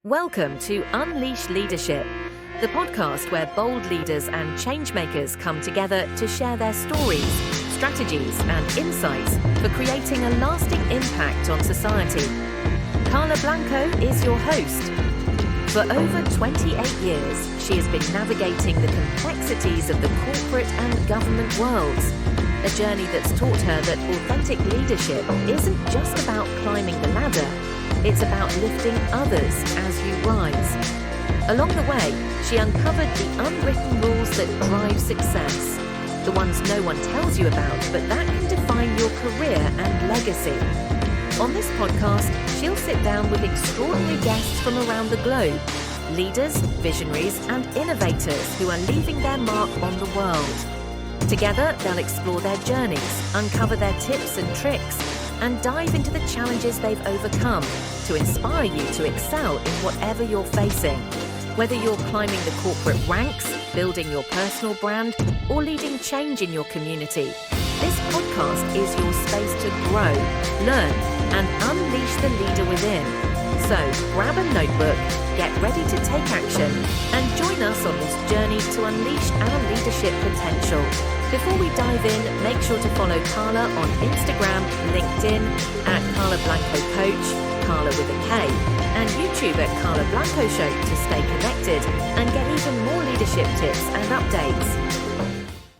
Welcome to Unleash Leadership, the podcast where bold leaders and changemakers come together to share their stories, strategies, and insights for creating a lasting impact on society. Carla Blanco is your host. For over 28 years, she has been navigating the complexities of the corporate and government worlds, a journey that's taught her that authentic leadership isn't just about climbing the ladder. It's about lifting others as you rise. Along the way, she uncovered the unwritten rules that drive success, the ones no one tells you about, but that can define your career and legacy. On this podcast, she'll sit down with extraordinary guests from around the globe, leaders, visionaries, and innovators who are leaving their mark on the world. Together, they'll explore their journeys, uncover their tips and tricks, and dive into the challenges they've overcome to inspire you to excel in whatever you're facing. Whether you're climbing the corporate ranks, building your personal brand, or leading change in your community, this podcast is your space to grow, learn, and unleash the leader within. So grab a notebook, get ready to take action, and join us on this journey to unleash our leadership potential. Before we dive in, make sure to follow Carla on Instagram, LinkedIn, at Carla Blanco Coach, Carla with a K, and YouTube at Carla Blanco Show to stay connected and get even more leadership tips and updates.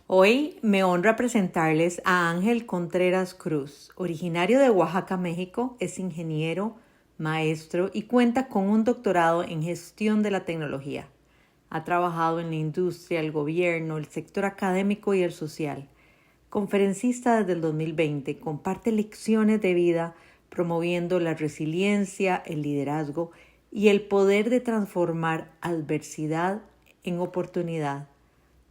Hoy me honra presentarles a Ángel Contreras Cruz, originario de Oaxaca, México, es ingeniero, maestro y cuenta con un doctorado en gestión de la tecnología. Ha trabajado en la industria, el gobierno, el sector académico y el social. Conferencista desde el 2020, comparte lecciones de vida promoviendo la resiliencia, el liderazgo y el poder de transformar adversidad en oportunidad.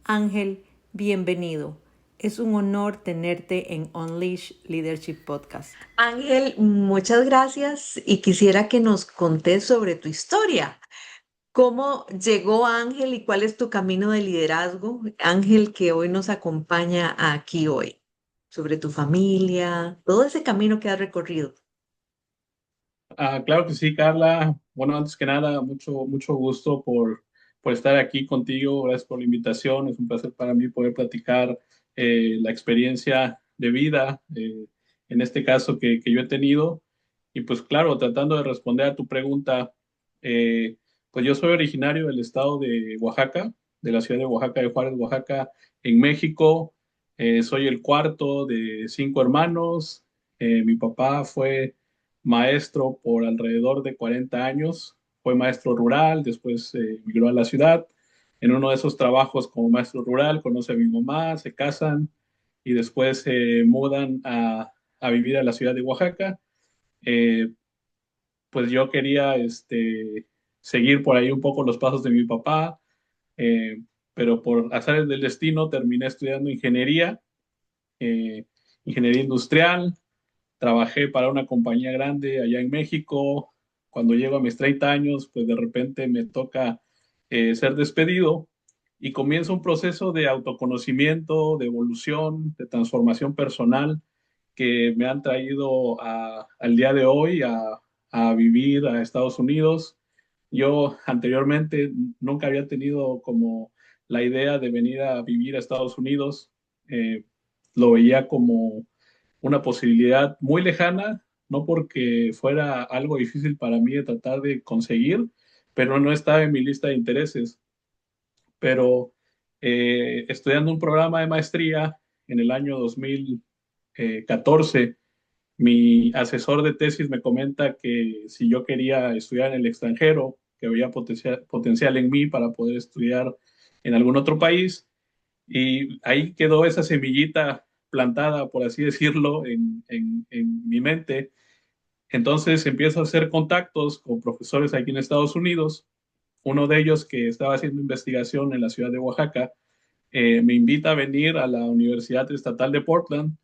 Ángel, bienvenido. Es un honor tenerte en Unleash Leadership Podcast. Ángel, muchas gracias y quisiera que nos contes sobre tu historia. ¿Cómo llegó Ángel y cuál es tu camino de liderazgo? Ángel, que hoy nos acompaña aquí hoy, sobre tu familia, todo ese camino que has recorrido. Claro que sí, Carla. Bueno, antes que nada, mucho gusto por estar aquí contigo. Gracias por la invitación. Es un placer para mí poder platicar la experiencia de vida, en este caso que yo he tenido. Y pues claro, tratando de responder a tu pregunta, pues yo soy originario del estado de Oaxaca, de la ciudad de Oaxaca, de Juárez, Oaxaca, en México. Soy el cuarto de 5 hermanos. Mi papá fue maestro por alrededor de 40 años. Fue maestro rural, después migró a la ciudad. En uno de esos trabajos como maestro rural conoce a mi mamá, se casan y después se mudan a vivir a la ciudad de Oaxaca. Eh, pues yo quería seguir por ahí un poco los pasos de mi papá, eh, pero por azares del destino terminé estudiando eh, ingeniería industrial. Trabajé para una compañía grande allá en México. Cuando llego a mis 30 años, pues de repente me toca ser despedido y comienza un proceso de autoconocimiento, de evolución, de transformación personal que me han traído al día de hoy a vivir a Estados Unidos. Yo anteriormente nunca había tenido como la idea de venir a vivir a Estados Unidos. Lo veía como una posibilidad muy lejana, no porque fuera algo difícil para mí de tratar de conseguir, pero no estaba en mi lista de intereses. Pero estudiando un programa de maestría en el año 2014, mi asesor de tesis me comenta que si yo quería estudiar en el extranjero, que había potencial en mí para poder estudiar en algún otro país, y ahí quedó esa semillita plantada, por así decirlo, en mi mente. Entonces empiezo a hacer contactos con profesores aquí en Estados Unidos. Uno de ellos, que estaba haciendo investigación en la ciudad de Oaxaca, me invita a venir a la Universidad Estatal de Portland.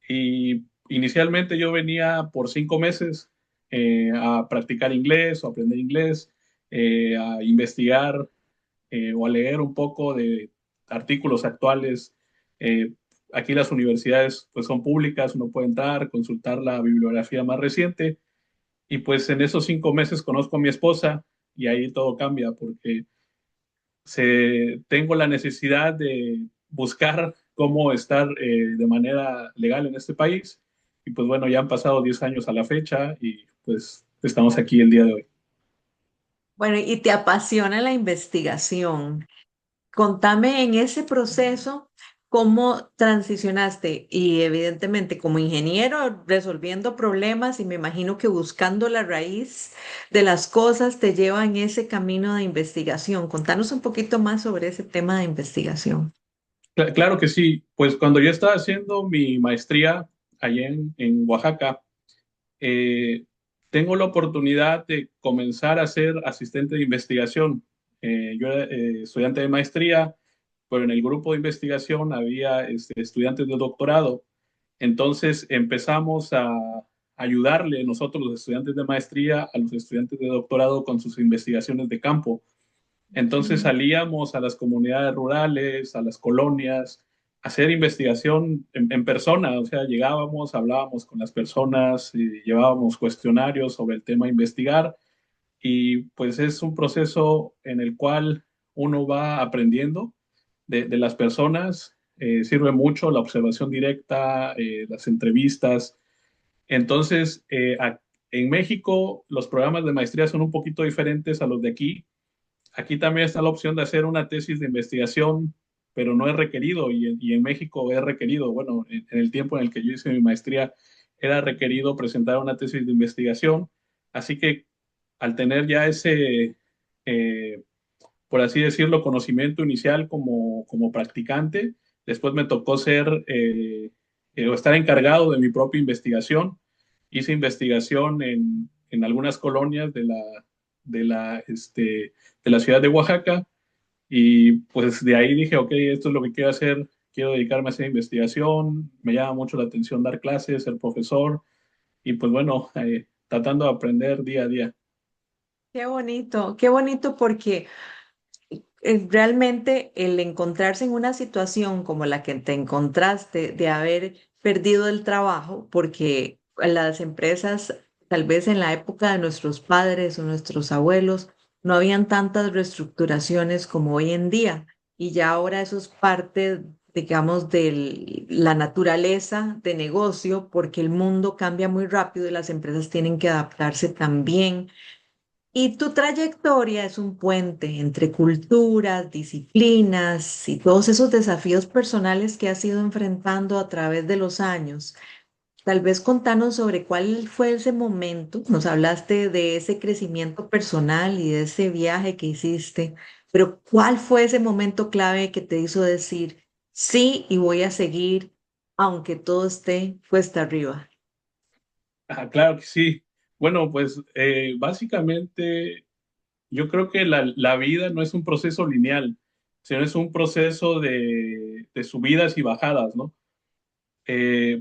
Y inicialmente yo venía por 5 meses a practicar inglés o aprender inglés, a investigar o a leer un poco de artículos actuales. Aquí las universidades pues son públicas, uno puede entrar, consultar la bibliografía más reciente. Y pues en esos 5 meses conozco a mi esposa y ahí todo cambia porque tengo la necesidad de buscar cómo estar de manera legal en este país. Y pues bueno, ya han pasado 10 años a la fecha y pues estamos aquí el día de hoy. Bueno, y te apasiona la investigación. Contame en ese proceso cómo transicionaste y evidentemente como ingeniero resolviendo problemas y me imagino que buscando la raíz de las cosas te lleva en ese camino de investigación. Contanos un poquito más sobre ese tema de investigación. Claro que sí, pues cuando yo estaba haciendo mi maestría allá en Oaxaca, eh, tengo la oportunidad de comenzar a ser asistente de investigación. Yo era estudiante de maestría, pero en el grupo de investigación había estudiantes de doctorado. Entonces empezamos a ayudarle nosotros, los estudiantes de maestría, a los estudiantes de doctorado con sus investigaciones de campo. Entonces Mm. salíamos a las comunidades rurales, a las colonias, a hacer investigación en persona, o sea, llegábamos, hablábamos con las personas, y llevábamos cuestionarios sobre el tema a investigar y pues es un proceso en el cual uno va aprendiendo de las personas, sirve mucho la observación directa, las entrevistas. Entonces, en México los programas de maestría son un poquito diferentes a los de aquí. Aquí también está la opción de hacer una tesis de investigación, pero no es requerido y en México es requerido. Bueno, en el tiempo en el que yo hice mi maestría era requerido presentar una tesis de investigación. Así que al tener ya ese, eh, por así decirlo, conocimiento inicial como practicante, después me tocó o estar encargado de mi propia investigación. Hice investigación en algunas colonias de la, este, de la ciudad de Oaxaca y pues de ahí dije, ok, esto es lo que quiero hacer, quiero dedicarme a hacer investigación, me llama mucho la atención dar clases, ser profesor y pues bueno, tratando de aprender día a día. Qué bonito porque realmente el encontrarse en una situación como la que te encontraste de haber perdido el trabajo, porque las empresas, tal vez en la época de nuestros padres o nuestros abuelos, no habían tantas reestructuraciones como hoy en día. Y ya ahora eso es parte, digamos, de la naturaleza de negocio, porque el mundo cambia muy rápido y las empresas tienen que adaptarse también y tu trayectoria es un puente entre culturas, disciplinas y todos esos desafíos personales que has ido enfrentando a través de los años. Tal vez contanos sobre cuál fue ese momento. Nos hablaste de ese crecimiento personal y de ese viaje que hiciste, pero ¿cuál fue ese momento clave que te hizo decir sí y voy a seguir aunque todo esté cuesta arriba? Ah, claro que sí. Bueno, pues básicamente yo creo que la vida no es un proceso lineal, sino es un proceso de subidas y bajadas, ¿no?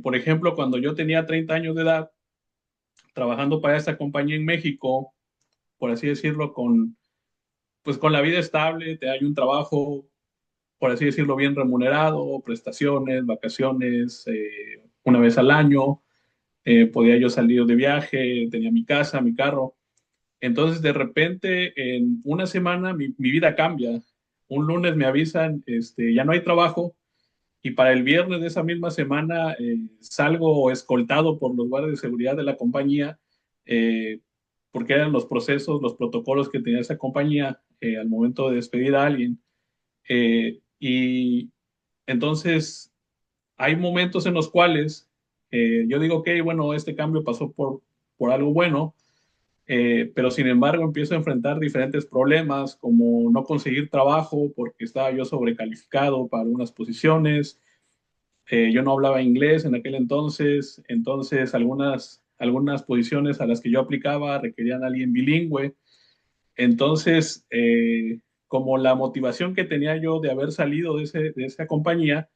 Por ejemplo, cuando yo tenía 30 años de edad, trabajando para esta compañía en México, por así decirlo, pues con la vida estable, te hay un trabajo, por así decirlo, bien remunerado, prestaciones, vacaciones, una vez al año, podía yo salir de viaje, tenía mi casa, mi carro. Entonces, de repente, en una semana, mi vida cambia. Un lunes me avisan, ya no hay trabajo, y para el viernes de esa misma semana salgo escoltado por los guardias de seguridad de la compañía, eh, porque eran los procesos, los protocolos que tenía esa compañía al momento de despedir a alguien. Y entonces hay momentos en los cuales yo digo, ok, bueno, este cambio pasó por algo bueno, pero sin embargo empiezo a enfrentar diferentes problemas como no conseguir trabajo porque estaba yo sobrecalificado para algunas posiciones. Yo no hablaba inglés en aquel entonces algunas posiciones a las que yo aplicaba requerían a alguien bilingüe. Entonces, como la motivación que tenía yo de haber salido de esa compañía,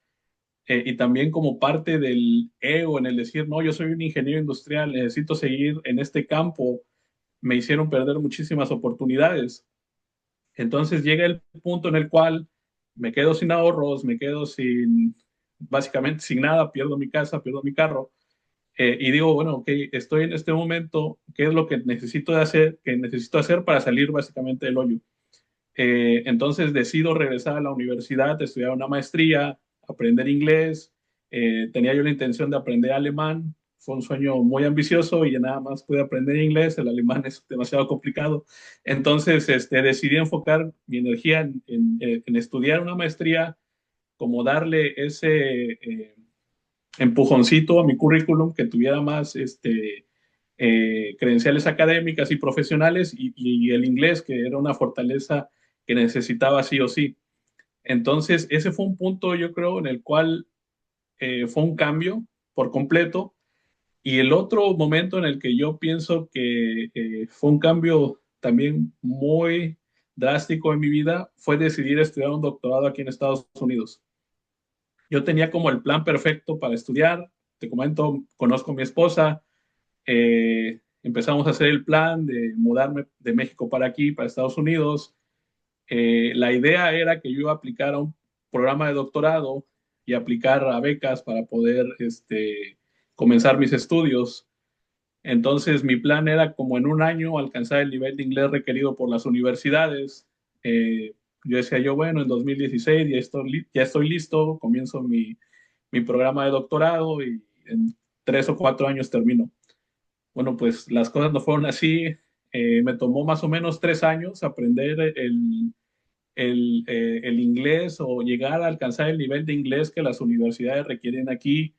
y también como parte del ego en el decir, no, yo soy un ingeniero industrial, necesito seguir en este campo, me hicieron perder muchísimas oportunidades. Entonces llega el punto en el cual me quedo sin ahorros, básicamente sin nada, pierdo mi casa, pierdo mi carro. Y digo, bueno, ok, estoy en este momento, ¿qué es lo que necesito hacer para salir básicamente del hoyo? Entonces decido regresar a la universidad, estudiar una maestría, aprender inglés. Tenía yo la intención de aprender alemán. Fue un sueño muy ambicioso y ya nada más pude aprender inglés. El alemán es demasiado complicado. Entonces decidí enfocar mi energía en estudiar una maestría, como darle ese empujoncito a mi currículum, que tuviera más credenciales académicas y profesionales y el inglés, que era una fortaleza que necesitaba sí o sí. Entonces, ese fue un punto, yo creo, en el cual fue un cambio por completo. Y el otro momento en el que yo pienso que fue un cambio también muy drástico en mi vida fue decidir estudiar un doctorado aquí en Estados Unidos. Yo tenía como el plan perfecto para estudiar. Te comento, conozco a mi esposa, empezamos a hacer el plan de mudarme de México para aquí, para Estados Unidos. La idea era que yo iba a aplicar a un programa de doctorado y aplicar a becas para poder comenzar mis estudios. Entonces, mi plan era como en un año alcanzar el nivel de inglés requerido por las universidades. Yo decía yo, bueno, en 2016 ya estoy listo, comienzo mi programa de doctorado y en 3 o 4 años termino. Bueno, pues las cosas no fueron así. Me tomó más o menos 3 años aprender el inglés o llegar a alcanzar el nivel de inglés que las universidades requieren aquí,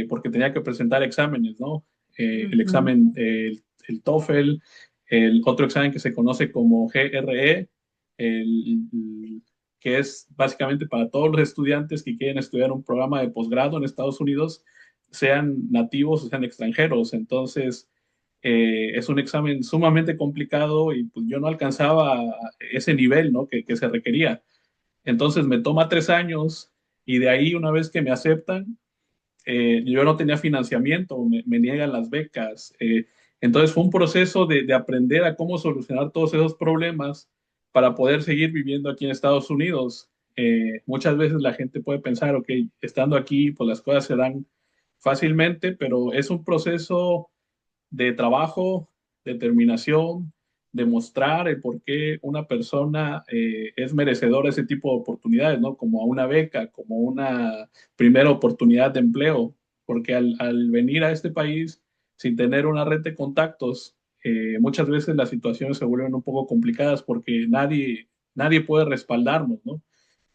porque tenía que presentar exámenes, ¿no? El Ujú. examen, el TOEFL, el otro examen que se conoce como GRE, que es básicamente para todos los estudiantes que quieren estudiar un programa de posgrado en Estados Unidos, sean nativos o sean extranjeros. Entonces, es un examen sumamente complicado y pues yo no alcanzaba ese nivel, ¿no? que se requería. Entonces me toma 3 años y de ahí una vez que me aceptan, yo no tenía financiamiento, me niegan las becas. Entonces fue un proceso de aprender a cómo solucionar todos esos problemas para poder seguir viviendo aquí en Estados Unidos. Muchas veces la gente puede pensar, ok, estando aquí, pues las cosas se dan fácilmente, pero es un proceso de trabajo, determinación, demostrar el por qué una persona es merecedora de ese tipo de oportunidades, ¿no? Como a una beca, como una primera oportunidad de empleo, porque al venir a este país sin tener una red de contactos, muchas veces las situaciones se vuelven un poco complicadas porque nadie puede respaldarnos, ¿no?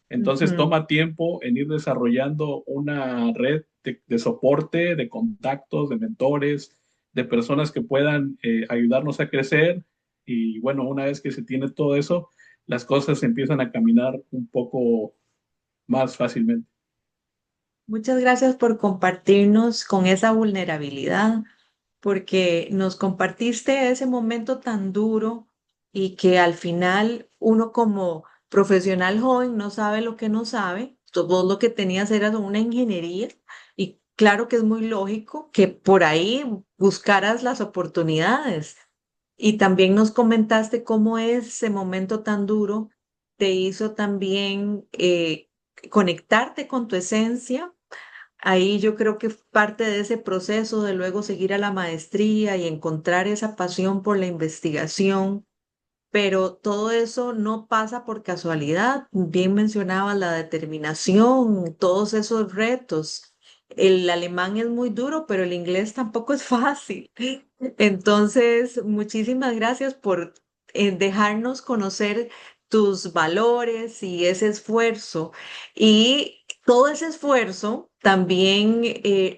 Entonces Ujú. toma tiempo en ir desarrollando una red de soporte, de contactos, de mentores, de personas que puedan ayudarnos a crecer. Y bueno, una vez que se tiene todo eso, las cosas empiezan a caminar un poco más fácilmente. Muchas gracias por compartirnos con esa vulnerabilidad, porque nos compartiste ese momento tan duro y que al final uno como profesional joven no sabe lo que no sabe. Vos lo que tenías era una ingeniería y claro que es muy lógico que por ahí buscaras las oportunidades. Y también nos comentaste cómo ese momento tan duro te hizo también conectarte con tu esencia. Ahí yo creo que parte de ese proceso de luego seguir a la maestría y encontrar esa pasión por la investigación, pero todo eso no pasa por casualidad. Bien mencionabas la determinación, todos esos retos. El alemán es muy duro, pero el inglés tampoco es fácil. Entonces, muchísimas gracias por dejarnos conocer tus valores y ese esfuerzo. Y todo ese esfuerzo también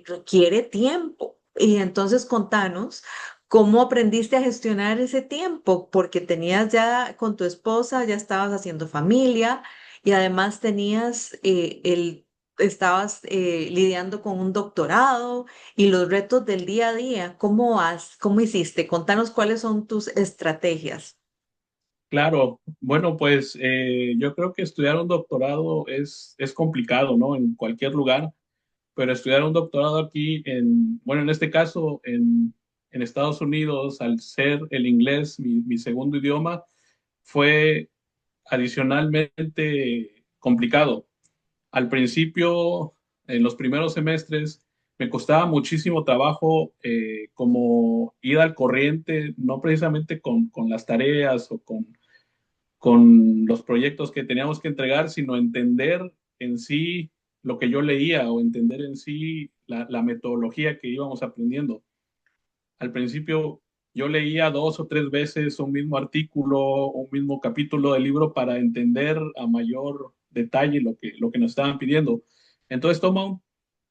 requiere tiempo. Y entonces contanos. ¿Cómo aprendiste a gestionar ese tiempo? Porque tenías ya con tu esposa, ya estabas haciendo familia y además estabas lidiando con un doctorado y los retos del día a día. ¿Cómo hiciste? Contanos cuáles son tus estrategias. Claro, bueno, pues yo creo que estudiar un doctorado es complicado, ¿no? En cualquier lugar, pero estudiar un doctorado aquí bueno, en este caso en Estados Unidos, al ser el inglés mi segundo idioma, fue adicionalmente complicado. Al principio, en los primeros semestres, me costaba muchísimo trabajo como ir al corriente, no precisamente con las tareas o con los proyectos que teníamos que entregar, sino entender en sí lo que yo leía o entender en sí la metodología que íbamos aprendiendo. Al principio yo leía 2 o 3 veces un mismo artículo, un mismo capítulo del libro para entender a mayor detalle lo que nos estaban pidiendo. Entonces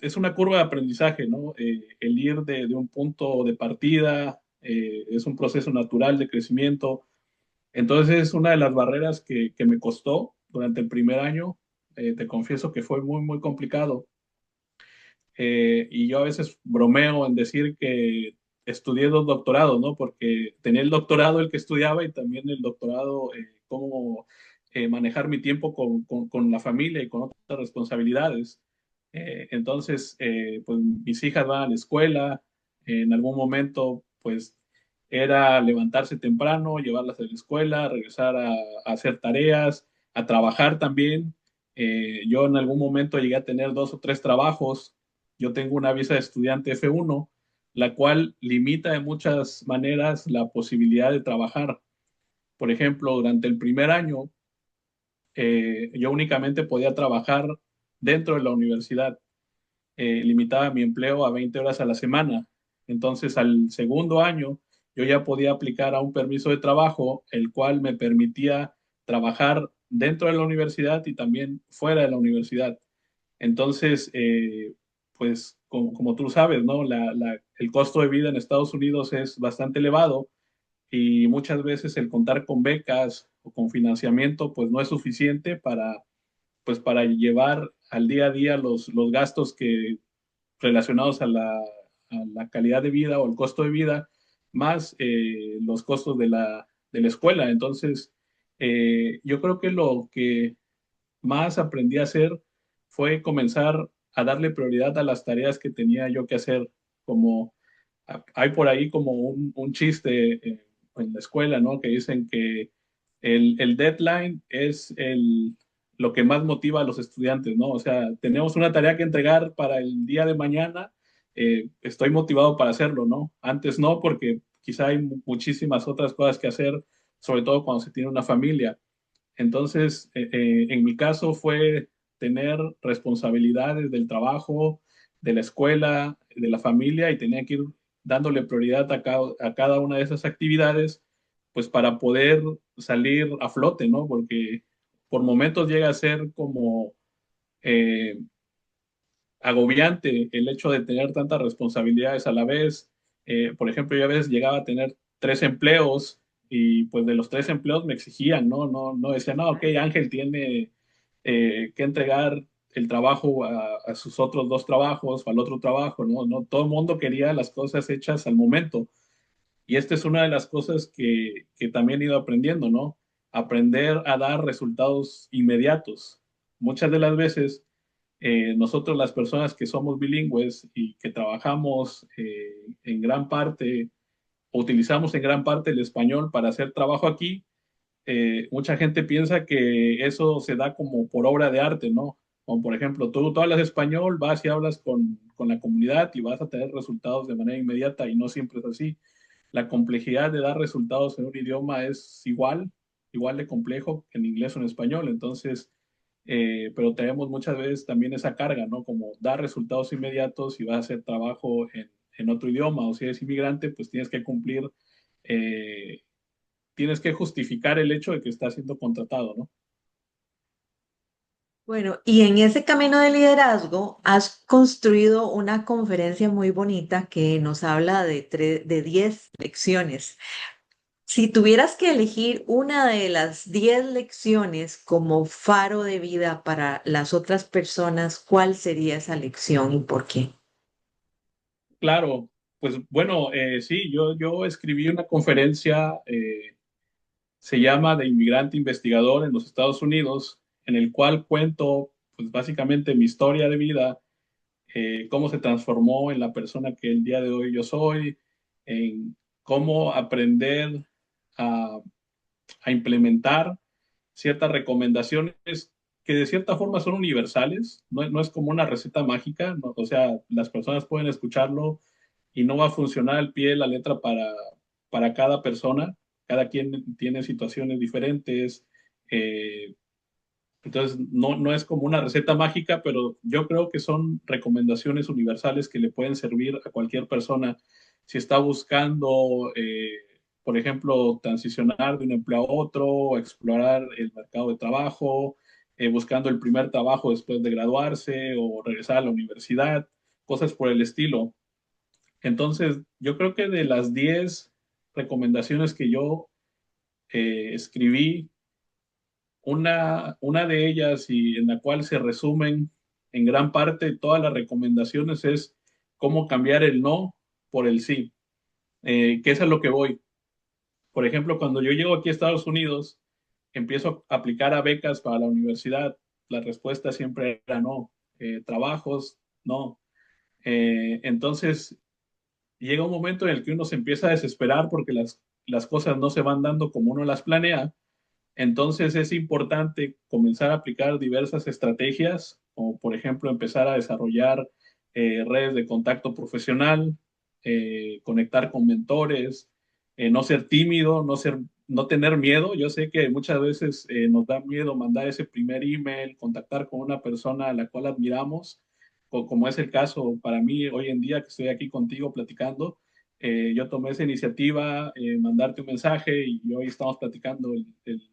es una curva de aprendizaje, ¿no? El ir de un punto de partida es un proceso natural de crecimiento. Entonces es una de las barreras que me costó durante el primer año. Te confieso que fue muy, muy complicado. Y yo a veces bromeo en decir que estudié 2 doctorados, ¿no? Porque tenía el doctorado el que estudiaba y también el doctorado cómo manejar mi tiempo con la familia y con otras responsabilidades. Entonces, pues mis hijas van a la escuela, en algún momento, pues era levantarse temprano, llevarlas a la escuela, regresar a hacer tareas, a trabajar también. Yo en algún momento llegué a tener 2 o 3 trabajos. Yo tengo una visa de estudiante F1, la cual limita de muchas maneras la posibilidad de trabajar. Por ejemplo, durante el primer año, yo únicamente podía trabajar dentro de la universidad. Limitaba mi empleo a 20 horas a la semana. Entonces, al segundo año, yo ya podía aplicar a un permiso de trabajo, el cual me permitía trabajar dentro de la universidad y también fuera de la universidad. Entonces, pues como tú sabes, ¿no? El costo de vida en Estados Unidos es bastante elevado y muchas veces el contar con becas o con financiamiento, pues no es suficiente pues, para llevar al día a día los gastos relacionados a la calidad de vida o el costo de vida, más los costos de la escuela. Entonces, yo creo que lo que más aprendí a hacer fue comenzar a darle prioridad a las tareas que tenía yo que hacer, como hay por ahí como un chiste en la escuela, ¿no? Que dicen que el deadline es lo que más motiva a los estudiantes, ¿no? O sea, tenemos una tarea que entregar para el día de mañana, estoy motivado para hacerlo, ¿no? Antes no, porque quizá hay muchísimas otras cosas que hacer, sobre todo cuando se tiene una familia. Entonces, en mi caso fue tener responsabilidades del trabajo, de la escuela, de la familia y tenía que ir dándole prioridad a cada una de esas actividades, pues para poder salir a flote, ¿no? Porque por momentos llega a ser como eh, agobiante el hecho de tener tantas responsabilidades a la vez. Por ejemplo, yo a veces llegaba a tener 3 empleos y pues de los 3 empleos me exigían, ¿no? No decían, no, ok, Ángel tiene que entregar el trabajo a sus otros 2 trabajos o al otro trabajo, ¿no? No, todo el mundo quería las cosas hechas al momento. Y esta es una de las cosas que también he ido aprendiendo, ¿no? Aprender a dar resultados inmediatos. Muchas de las veces nosotros las personas que somos bilingües y que trabajamos en gran parte, o utilizamos en gran parte el español para hacer trabajo aquí, mucha gente piensa que eso se da como por obra de arte, ¿no? Como por ejemplo, tú hablas español, vas y hablas con la comunidad y vas a tener resultados de manera inmediata y no siempre es así. La complejidad de dar resultados en un idioma es igual de complejo que en inglés o en español. Entonces, pero tenemos muchas veces también esa carga, ¿no? Como dar resultados inmediatos y vas a hacer trabajo en otro idioma. O si eres inmigrante, pues eh, tienes que justificar el hecho de que estás siendo contratado, ¿no? Bueno, y en ese camino de liderazgo has construido una conferencia muy bonita que nos habla de 10 lecciones. Si tuvieras que elegir una de las 10 lecciones como faro de vida para las otras personas, ¿cuál sería esa lección y por qué? Claro, pues bueno, sí, yo escribí una conferencia, se llama de inmigrante investigador en los Estados Unidos, en el cual cuento, pues básicamente mi historia de vida, cómo se transformó en la persona que el día de hoy yo soy, en cómo aprender a, a implementar ciertas recomendaciones que de cierta forma son universales, no es como una receta mágica, ¿no? O sea, las personas pueden escucharlo y no va a funcionar al pie de la letra para cada persona, cada quien tiene situaciones diferentes, eh, entonces no es como una receta mágica, pero yo creo que son recomendaciones universales que le pueden servir a cualquier persona si está buscando, por ejemplo, transicionar de un empleo a otro, explorar el mercado de trabajo, buscando el primer trabajo después de graduarse o regresar a la universidad, cosas por el estilo. Entonces, yo creo que de las 10 recomendaciones que yo escribí, una de ellas y en la cual se resumen en gran parte todas las recomendaciones es cómo cambiar el no por el sí, que es a lo que voy. Por ejemplo, cuando yo llego aquí a Estados Unidos, empiezo a aplicar a becas para la universidad. La respuesta siempre era no. Trabajos, no. Entonces, llega un momento en el que uno se empieza a desesperar porque las cosas no se van dando como uno las planea. Entonces es importante comenzar a aplicar diversas estrategias, como por ejemplo empezar a desarrollar redes de contacto profesional, conectar con mentores, no ser tímido, no tener miedo. Yo sé que muchas veces nos da miedo mandar ese primer email, contactar con una persona a la cual admiramos, como es el caso para mí hoy en día que estoy aquí contigo platicando. Yo tomé esa iniciativa, mandarte un mensaje y hoy estamos platicando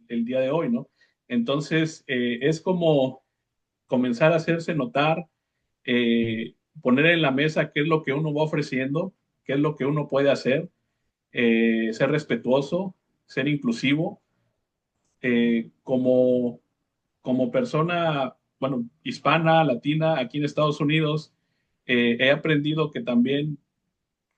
el día de hoy, ¿no? Entonces, es como comenzar a hacerse notar, poner en la mesa qué es lo que uno va ofreciendo, qué es lo que uno puede hacer, ser respetuoso, ser inclusivo, como persona, bueno, hispana, latina, aquí en Estados Unidos, he aprendido que también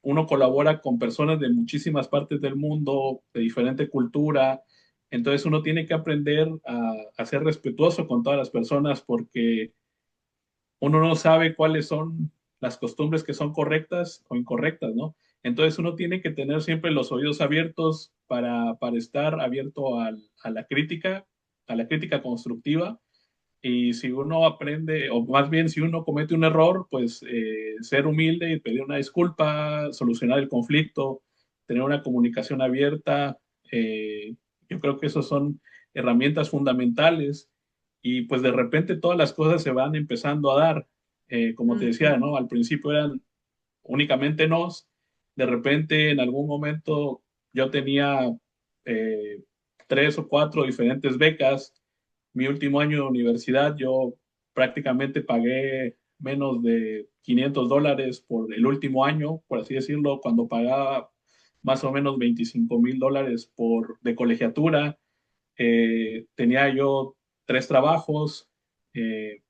uno colabora con personas de muchísimas partes del mundo, de diferente cultura, entonces uno tiene que aprender a ser respetuoso con todas las personas porque uno no sabe cuáles son las costumbres que son correctas o incorrectas, ¿no? Entonces uno tiene que tener siempre los oídos abiertos para estar abierto a la crítica constructiva, y si uno aprende, o más bien si uno comete un error, pues ser humilde y pedir una disculpa, solucionar el conflicto, tener una comunicación abierta. Yo creo que esos son herramientas fundamentales y pues de repente todas las cosas se van empezando a dar. Como te decía, Ujú. ¿no? Al principio eran únicamente nos, de repente en algún momento yo tenía eh, 3 o 4 diferentes becas. Mi último año de universidad yo prácticamente pagué menos de $500 por el último año, por así decirlo, cuando pagaba más o menos $25,000 de colegiatura. Tenía yo 3 trabajos, eh,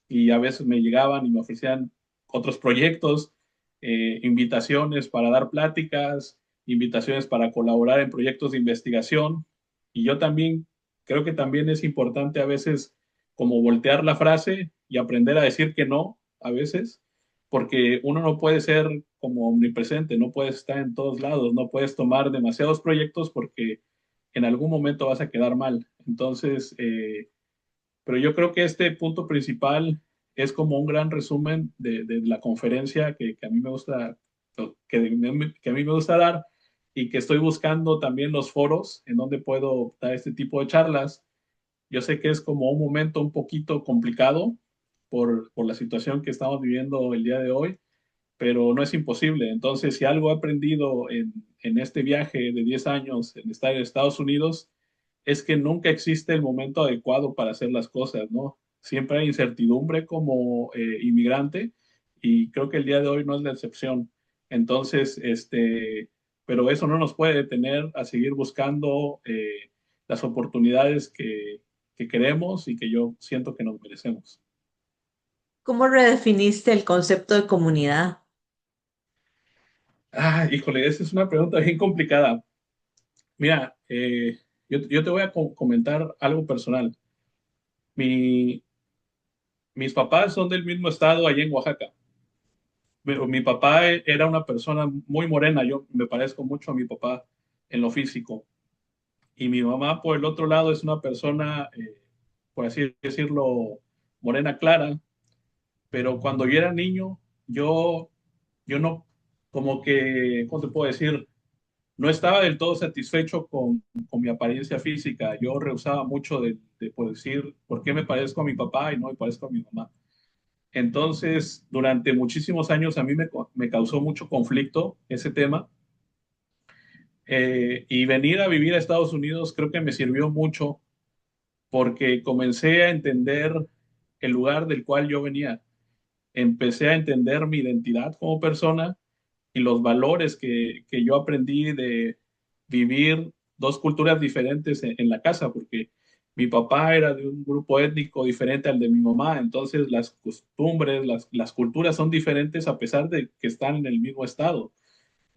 y a veces me llegaban y me ofrecían otros proyectos, invitaciones para dar pláticas, invitaciones para colaborar en proyectos de investigación. Y yo también creo que también es importante a veces como voltear la frase y aprender a decir que no a veces, porque uno no puede ser como omnipresente, no puedes estar en todos lados, no puedes tomar demasiados proyectos porque en algún momento vas a quedar mal. Entonces, pero yo creo que este punto principal es como un gran resumen de la conferencia que a mí me gusta, que a mí me gusta dar, y que estoy buscando también los foros en donde puedo dar este tipo de charlas. Yo sé que es como un momento un poquito complicado por la situación que estamos viviendo el día de hoy, pero no es imposible. Entonces, si algo he aprendido en este viaje de 10 años en estar en Estados Unidos, es que nunca existe el momento adecuado para hacer las cosas, ¿no? Siempre hay incertidumbre como inmigrante, y creo que el día de hoy no es la excepción. Entonces, pero eso no nos puede detener a seguir buscando las oportunidades que queremos y que yo siento que nos merecemos. ¿Cómo redefiniste el concepto de comunidad? Ah, híjole, esa es una pregunta bien complicada. Mira, yo te voy a comentar algo personal. Mi, Mis papás son del mismo estado allá en Oaxaca. Mi papá era una persona muy morena, yo me parezco mucho a mi papá en lo físico. Y mi mamá, por el otro lado, es una persona por así decirlo, morena clara, pero cuando yo era niño, yo, yo no, como que, ¿cómo te puedo decir? No estaba del todo satisfecho con mi apariencia física. Yo rehusaba mucho de por decir, ¿por qué me parezco a mi papá y no me parezco a mi mamá? Entonces, durante muchísimos años a mí me causó mucho conflicto ese tema. Y venir a vivir a Estados Unidos creo que me sirvió mucho porque comencé a entender el lugar del cual yo venía. Empecé a entender mi identidad como persona y los valores que yo aprendí de vivir dos culturas diferentes en la casa, porque mi papá era de un grupo étnico diferente al de mi mamá, entonces las costumbres, las culturas son diferentes a pesar de que están en el mismo estado.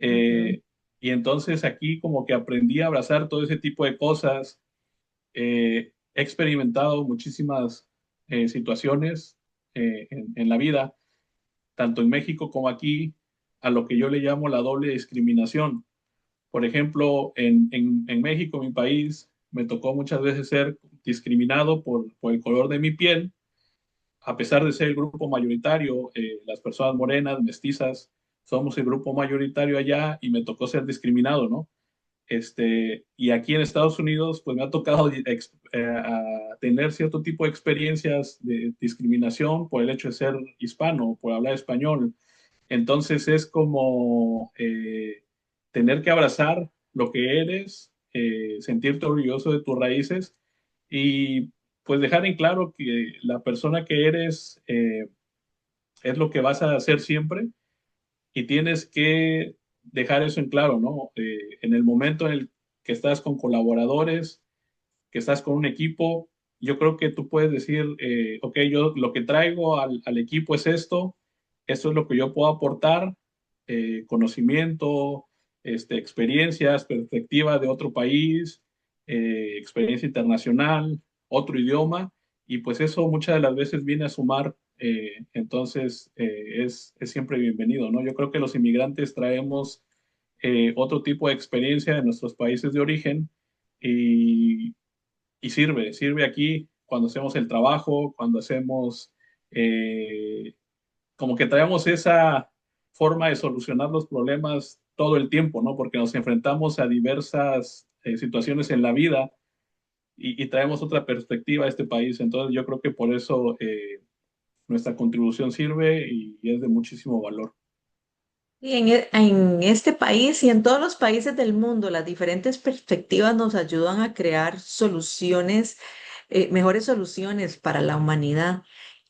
Ujú. Y entonces aquí como que aprendí a abrazar todo ese tipo de cosas. He experimentado muchísimas situaciones en la vida, tanto en México como aquí, a lo que yo le llamo la doble discriminación. Por ejemplo, en México, mi país, me tocó muchas veces ser discriminado por el color de mi piel, a pesar de ser el grupo mayoritario, las personas morenas, mestizas, somos el grupo mayoritario allá y me tocó ser discriminado, ¿no? Y aquí en Estados Unidos, pues me ha tocado a tener cierto tipo de experiencias de discriminación por el hecho de ser hispano, por hablar español. Entonces es como tener que abrazar lo que eres, sentirte orgulloso de tus raíces y pues dejar en claro que la persona que eres es lo que vas a hacer siempre y tienes que dejar eso en claro, ¿no? En el momento en el que estás con colaboradores, que estás con un equipo, yo creo que tú puedes decir, ok, yo lo que traigo al equipo es esto es lo que yo puedo aportar, conocimiento, experiencias, perspectiva de otro país, experiencia internacional, otro idioma, y pues eso muchas de las veces viene a sumar, entonces es siempre bienvenido, ¿no? Yo creo que los inmigrantes traemos otro tipo de experiencia en nuestros países de origen y, y sirve aquí cuando hacemos el trabajo, cuando hacemos, como que traemos esa forma de solucionar los problemas todo el tiempo, ¿no? Porque nos enfrentamos a diversas situaciones en la vida y traemos otra perspectiva a este país. Entonces yo creo que por eso nuestra contribución sirve y es de muchísimo valor. Y en este país y en todos los países del mundo, las diferentes perspectivas nos ayudan a crear soluciones, mejores soluciones para la humanidad.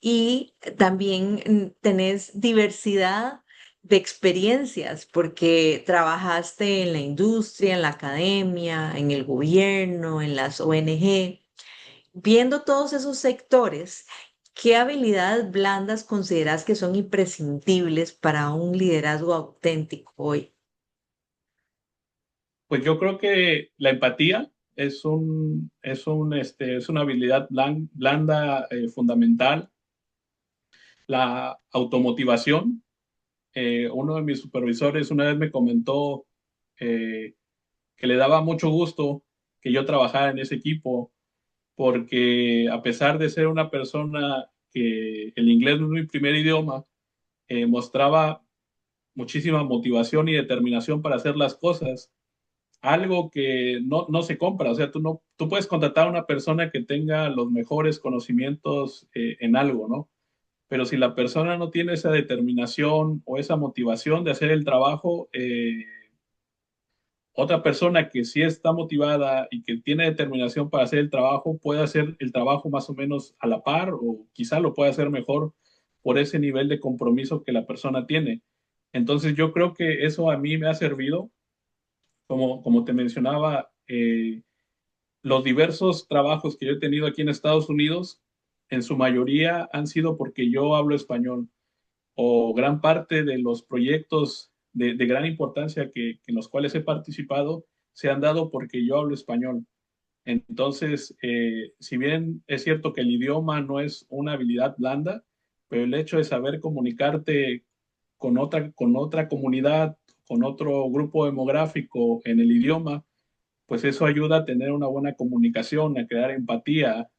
Y también tenés diversidad de experiencias, porque trabajaste en la industria, en la academia, en el gobierno, en las ONG. Viendo todos esos sectores, ¿qué habilidades blandas consideras que son imprescindibles para un liderazgo auténtico hoy? Pues yo creo que la empatía es una habilidad blanda, fundamental. La automotivación. Uno de mis supervisores una vez me comentó eh, que le daba mucho gusto que yo trabajara en ese equipo, porque a pesar de ser una persona que el inglés no es mi primer idioma, mostraba muchísima motivación y determinación para hacer las cosas, algo que no se compra. O sea, tú puedes contratar a una persona que tenga los mejores conocimientos en algo, ¿no? Pero si la persona no tiene esa determinación o esa motivación de hacer el trabajo, otra persona que sí está motivada y que tiene determinación para hacer el trabajo puede hacer el trabajo más o menos a la par o quizá lo puede hacer mejor por ese nivel de compromiso que la persona tiene. Entonces yo creo que eso a mí me ha servido, como te mencionaba, los diversos trabajos que yo he tenido aquí en Estados Unidos, en su mayoría han sido porque yo hablo español o gran parte de los proyectos de gran importancia en los cuales he participado se han dado porque yo hablo español. Entonces, si bien es cierto que el idioma no es una habilidad blanda, pero el hecho de saber comunicarte con otra comunidad, con otro grupo demográfico en el idioma, pues eso ayuda a tener una buena comunicación, a crear empatía,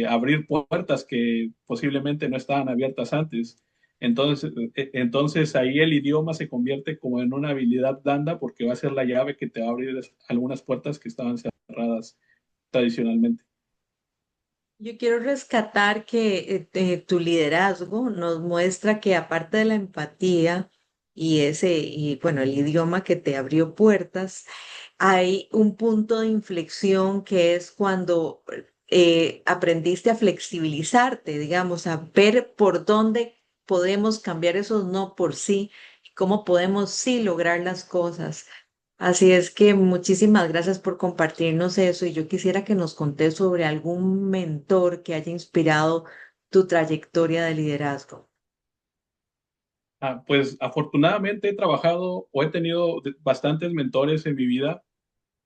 abrir puertas que posiblemente no estaban abiertas antes. Entonces ahí el idioma se convierte como en una habilidad blanda porque va a ser la llave que te va a abrir algunas puertas que estaban cerradas tradicionalmente. Yo quiero rescatar que tu liderazgo nos muestra que aparte de la empatía y bueno, el idioma que te abrió puertas, hay un punto de inflexión que es cuando aprendiste a flexibilizarte, digamos, a ver por dónde podemos cambiar esos no por sí, cómo podemos sí lograr las cosas. Así es que muchísimas gracias por compartirnos eso y yo quisiera que nos contés sobre algún mentor que haya inspirado tu trayectoria de liderazgo. Pues afortunadamente he trabajado o he tenido bastantes mentores en mi vida.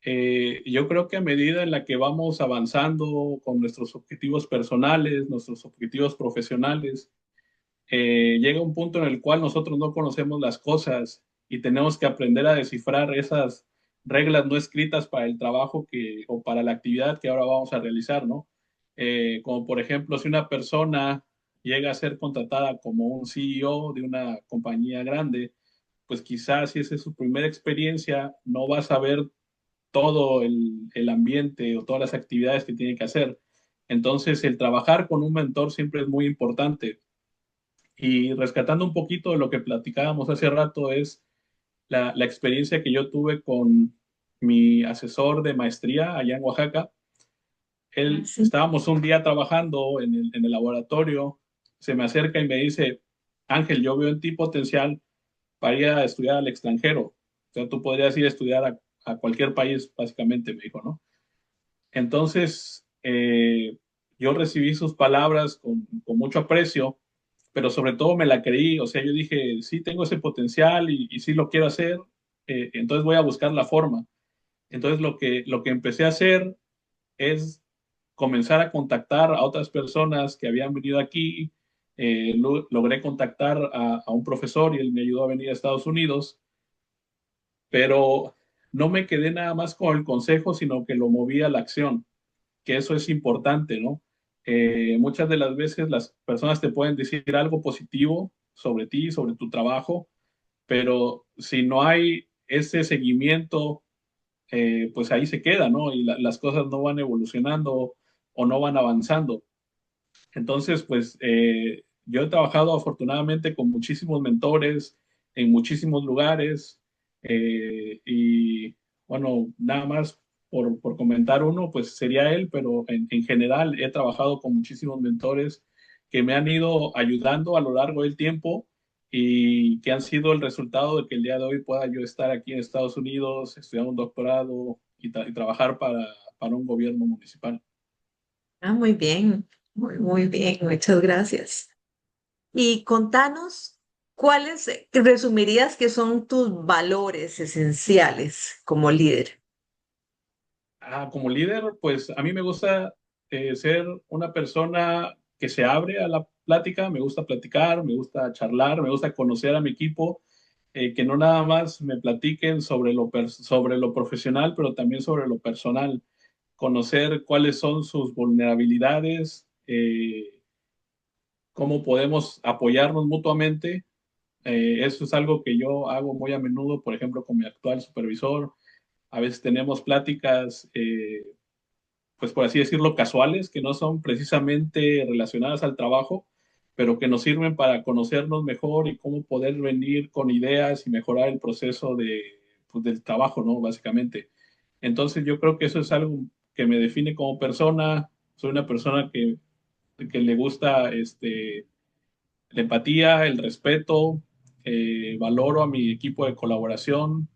Yo creo que a medida en la que vamos avanzando con nuestros objetivos personales, nuestros objetivos profesionales, llega un punto en el cual nosotros no conocemos las cosas y tenemos que aprender a descifrar esas reglas no escritas para el trabajo o para la actividad que ahora vamos a realizar, ¿no? Como por ejemplo, si una persona llega a ser contratada como un CEO de una compañía grande, pues quizás si esa es su primera experiencia, no va a saber todo el ambiente o todas las actividades que tiene que hacer. Entonces, el trabajar con un mentor siempre es muy importante. Y rescatando un poquito de lo que platicábamos hace rato, es la experiencia que yo tuve con mi asesor de maestría allá en Oaxaca. Ah, sí. Estábamos un día trabajando en el laboratorio, se me acerca y me dice, Ángel, yo veo en ti potencial para ir a estudiar al extranjero. O sea, tú podrías ir a estudiar a cualquier país, básicamente, me dijo, ¿no? Entonces, yo recibí sus palabras con mucho aprecio, pero sobre todo me la creí, o sea, yo dije, sí tengo ese potencial y sí lo quiero hacer, entonces voy a buscar la forma. Entonces lo que empecé a hacer es comenzar a contactar a otras personas que habían venido aquí, logré contactar a un profesor y él me ayudó a venir a Estados Unidos, pero no me quedé nada más con el consejo, sino que lo moví a la acción, que eso es importante, ¿no? Muchas de las veces las personas te pueden decir algo positivo sobre ti, sobre tu trabajo, pero si no hay ese seguimiento, pues ahí se queda, ¿no? Y las cosas no van evolucionando o no van avanzando. Entonces, pues yo he trabajado afortunadamente con muchísimos mentores en muchísimos lugares y bueno, nada más por comentar uno, pues sería él, pero en general he trabajado con muchísimos mentores que me han ido ayudando a lo largo del tiempo y que han sido el resultado de que el día de hoy pueda yo estar aquí en Estados Unidos, estudiar un doctorado y trabajar para un gobierno municipal. Ah, muy bien, muy bien, muchas gracias. Y contanos, ¿cuáles resumirías que son tus valores esenciales como líder? Como líder, pues a mí me gusta ser una persona que se abre a la plática, me gusta platicar, me gusta charlar, me gusta conocer a mi equipo, que no nada más me platiquen sobre lo profesional, pero también sobre lo personal, conocer cuáles son sus vulnerabilidades, cómo podemos apoyarnos mutuamente. Eso es algo que yo hago muy a menudo, por ejemplo, con mi actual supervisor. A veces tenemos pláticas pues por así decirlo, casuales, que no son precisamente relacionadas al trabajo, pero que nos sirven para conocernos mejor y cómo poder venir con ideas y mejorar el proceso pues, del trabajo, ¿no? Básicamente. Entonces yo creo que eso es algo que me define como persona. Soy una persona que le gusta la empatía, el respeto, valoro a mi equipo de colaboración.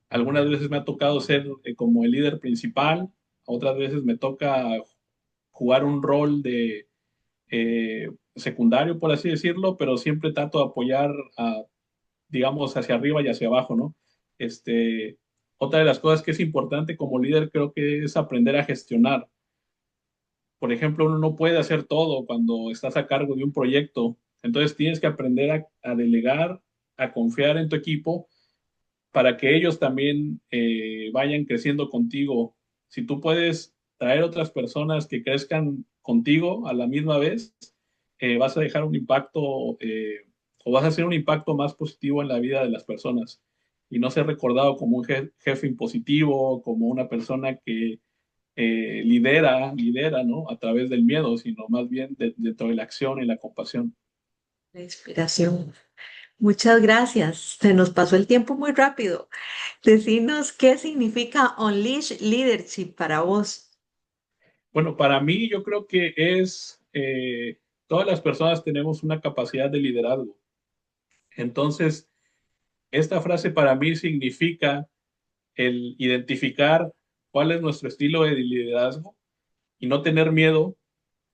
Algunas veces me ha tocado ser como el líder principal, otras veces me toca jugar un rol de secundario, por así decirlo, pero siempre trato de apoyar, digamos, hacia arriba y hacia abajo, ¿no? Este, otra de las cosas que es importante como líder creo que es aprender a gestionar. Por ejemplo, uno no puede hacer todo cuando estás a cargo de un proyecto, entonces tienes que aprender a delegar, a confiar en tu equipo para que ellos también vayan creciendo contigo. Si tú puedes traer otras personas que crezcan contigo a la misma vez, vas a dejar un impacto o vas a hacer un impacto más positivo en la vida de las personas y no ser recordado como un jefe impositivo, como una persona que lidera, ¿no? A través del miedo, sino más bien dentro de la acción y la compasión. La inspiración. Muchas gracias. Se nos pasó el tiempo muy rápido. Decinos qué significa Unleash Leadership para vos. Bueno, para mí yo creo que todas las personas tenemos una capacidad de liderazgo. Entonces, esta frase para mí significa el identificar cuál es nuestro estilo de liderazgo y no tener miedo,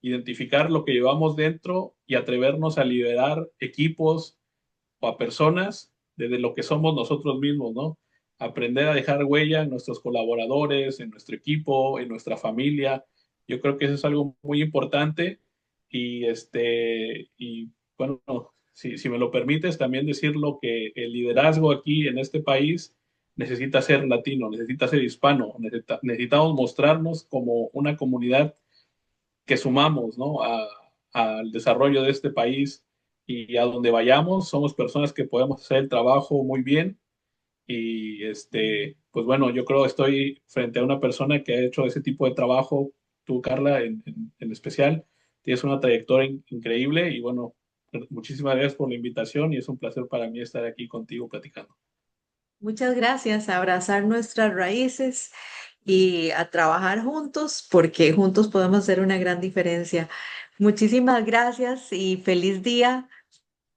identificar lo que llevamos dentro y atrevernos a liderar equipos o a personas desde lo que somos nosotros mismos, ¿no? Aprender a dejar huella en nuestros colaboradores, en nuestro equipo, en nuestra familia. Yo creo que eso es algo muy importante y bueno, si me lo permites, también decirlo que el liderazgo aquí en este país necesita ser latino, necesita ser hispano, necesitamos mostrarnos como una comunidad que sumamos, ¿no? Al desarrollo de este país y a donde vayamos somos personas que podemos hacer el trabajo muy bien y pues bueno, yo creo que estoy frente a una persona que ha hecho ese tipo de trabajo, tú Carla en especial, tienes una trayectoria increíble y bueno, muchísimas gracias por la invitación y es un placer para mí estar aquí contigo platicando. Muchas gracias. A abrazar nuestras raíces y a trabajar juntos porque juntos podemos hacer una gran diferencia. Muchísimas gracias y feliz día.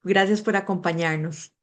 Gracias por acompañarnos.